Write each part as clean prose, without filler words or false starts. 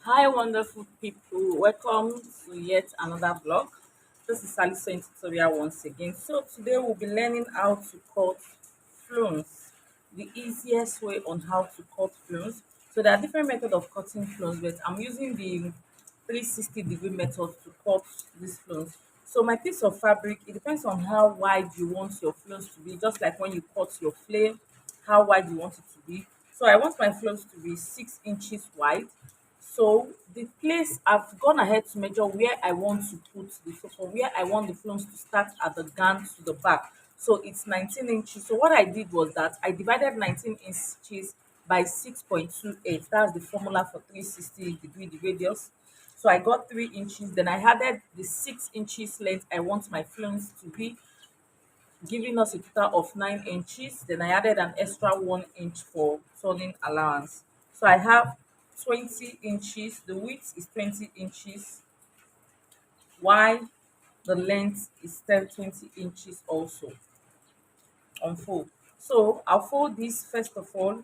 Hi, wonderful people. Welcome to yet another vlog. This is Salisa in tutorial once again. So, today we'll be learning how to cut flounce, the easiest way on how to cut flounce. So, there are different methods of cutting flounce, but I'm using the 360-degree method to cut this flounce. So, my piece of fabric, it depends on how wide you want your flounce to be, just like when you cut your flame, how wide you want it to be. So, I want my flounce to be 6 inches wide. So the place I've gone ahead to measure where I want to put the so for where I want the flounce to start at the gown to the back. So it's 19 inches. So what I did was that I divided 19 inches by 6.28. That's the formula for 360-degree the radius. So I got 3 inches. Then I added the 6 inches length I want my flounce to be, giving us a total of 9 inches. Then I added an extra 1 inch for turning allowance. So I have 20 inches. The width is 20 inches, while the length is 20 inches also on fold. So I'll fold this first of all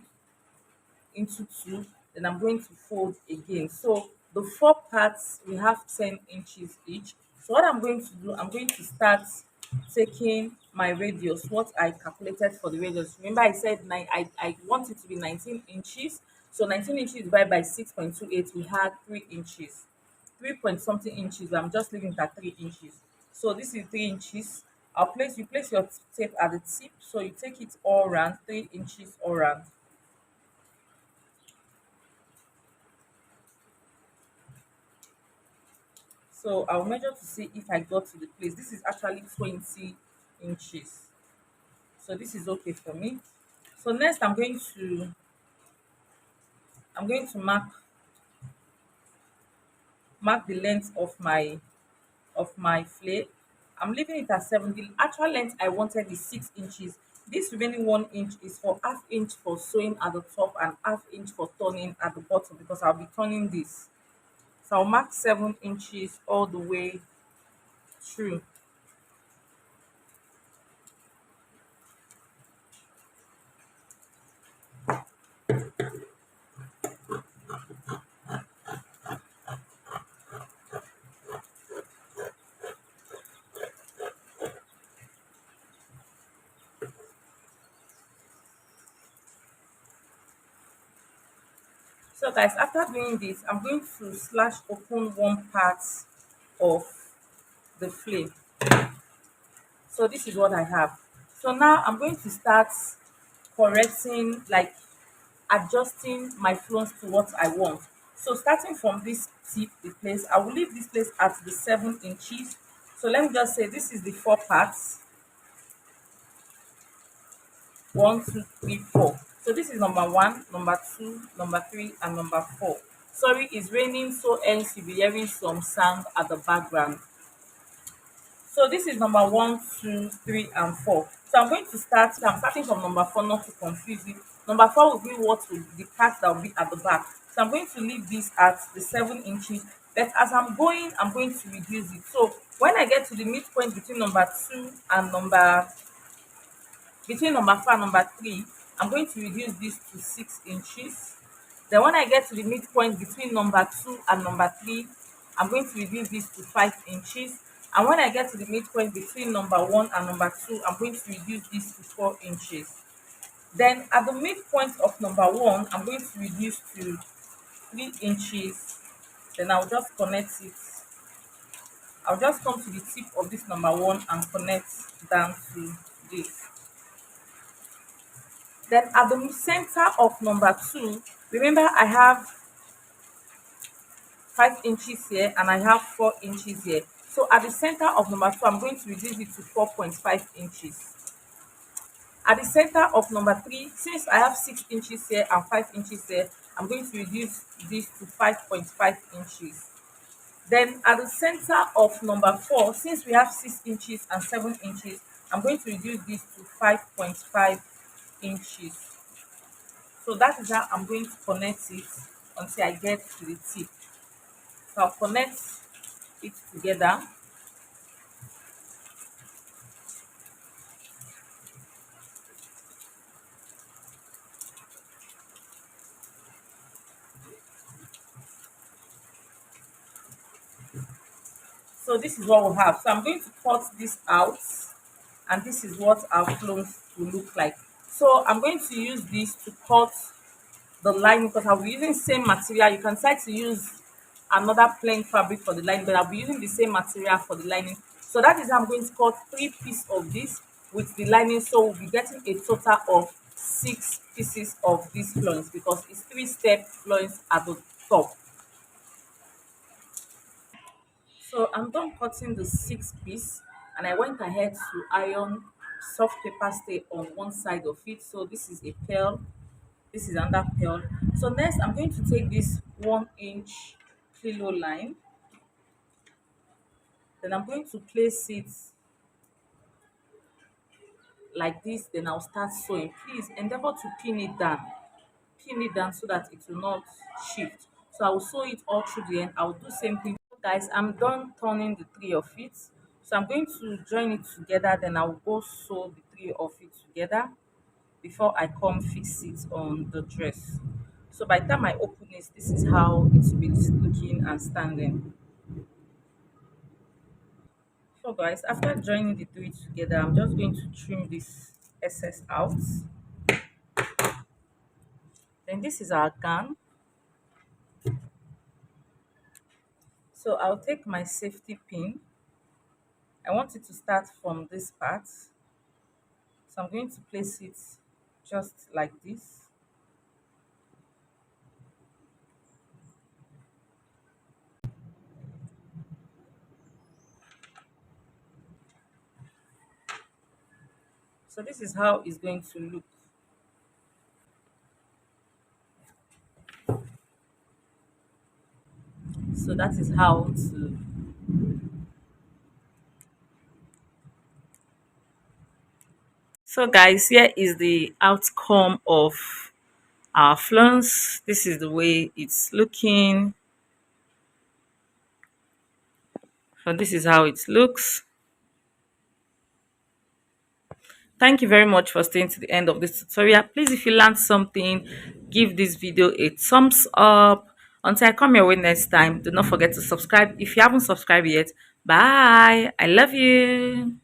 into two, then I'm going to fold again. So the four parts we have 10 inches each. So what I'm going to do, I'm going to start taking my radius, what I calculated for the radius. Remember I said I want it to be 19 inches. So 19 inches divided by 6.28, we had 3 inches. 3 point something inches. I'm just leaving it at 3 inches. So this is 3 inches. You place your tape at the tip. So you take it all around, 3 inches all around. So I'll measure to see if I got to the place. This is actually 20 inches. So this is okay for me. So next I'm going to mark the length of my flake. I'm leaving it at 7. The actual length I wanted is 6 inches. This remaining 1 inch is for half inch for sewing at the top and half inch for turning at the bottom, because I'll be turning this. So I'll mark 7 inches all the way through. So guys, after doing this, I'm going to slash open one part of the flame. So this is what I have. So now I'm going to start correcting, like adjusting my flows to what I want. So starting from this tip, the place, I will leave this place at the 7 inches. So let me just say this is the four parts. One, two, three, four. So this is number one, number two, number three, and number four. Sorry, it's raining, so hence you'll be hearing some sound at the background. So this is number one, two, three, and four. So I'm starting from number four, not to confuse you. Number four will be the part that will be at the back. So I'm going to leave this at the 7 inches. But as I'm going to reduce it. So when I get to the midpoint between number four and number three, I'm going to reduce this to 6 inches. Then when I get to the midpoint between number two and number three, I'm going to reduce this to 5 inches. And when I get to the midpoint between number one and number two, I'm going to reduce this to 4 inches. Then at the midpoint of number one, I'm going to reduce to 3 inches. Then I'll just connect it. I'll just come to the tip of this number one and connect down to this. Then at the center of number two, remember I have 5 inches here and I have 4 inches here. So at the center of number two, I'm going to reduce it to 4.5 inches. At the center of number three, since I have 6 inches here and 5 inches here, I'm going to reduce this to 5.5 inches. Then at the center of number four, since we have 6 inches and 7 inches, I'm going to reduce this to 5.5 inches. So that is how I'm going to connect it until I get to the tip. So I'll connect it together. So this is what we have. So I'm going to cut this out, and this is what our clones will look like. So I'm going to use this to cut the lining because I'll be using same material. You can try to use another plain fabric for the lining, but I'll be using the same material for the lining. So that is how I'm going to cut 3 pieces of this with the lining. So we'll be getting a total of 6 pieces of this flounce because it's 3-step flounce at the top. So I'm done cutting the 6 piece, and I went ahead to iron soft paper stay on one side of it. So this is a pearl, this is another pearl. So next I'm going to take this 1 inch kilo line, then I'm going to place it like this, then I'll start sewing. Please endeavor to pin it down so that it will not shift. So I will sew it all through the end. I'll do same thing. Guys, I'm done turning the 3 of it. So I'm going to join it together, then I'll go sew the 3 of it together before I come fix it on the dress. So by the time I open it, this is how it will be looking and standing. So guys, after joining the three together, I'm just going to trim this excess out. Then this is our gown. So I'll take my safety pin. I want it to start from this part. So I'm going to place it just like this. So this is how it's going to look. So that is how to. So guys, here is the outcome of our flounce. This is the way it's looking. So this is how it looks. Thank you very much for staying to the end of this tutorial. Please, if you learned something, give this video a thumbs up. Until I come your way next time, do not forget to subscribe if you haven't subscribed yet. Bye. I love you.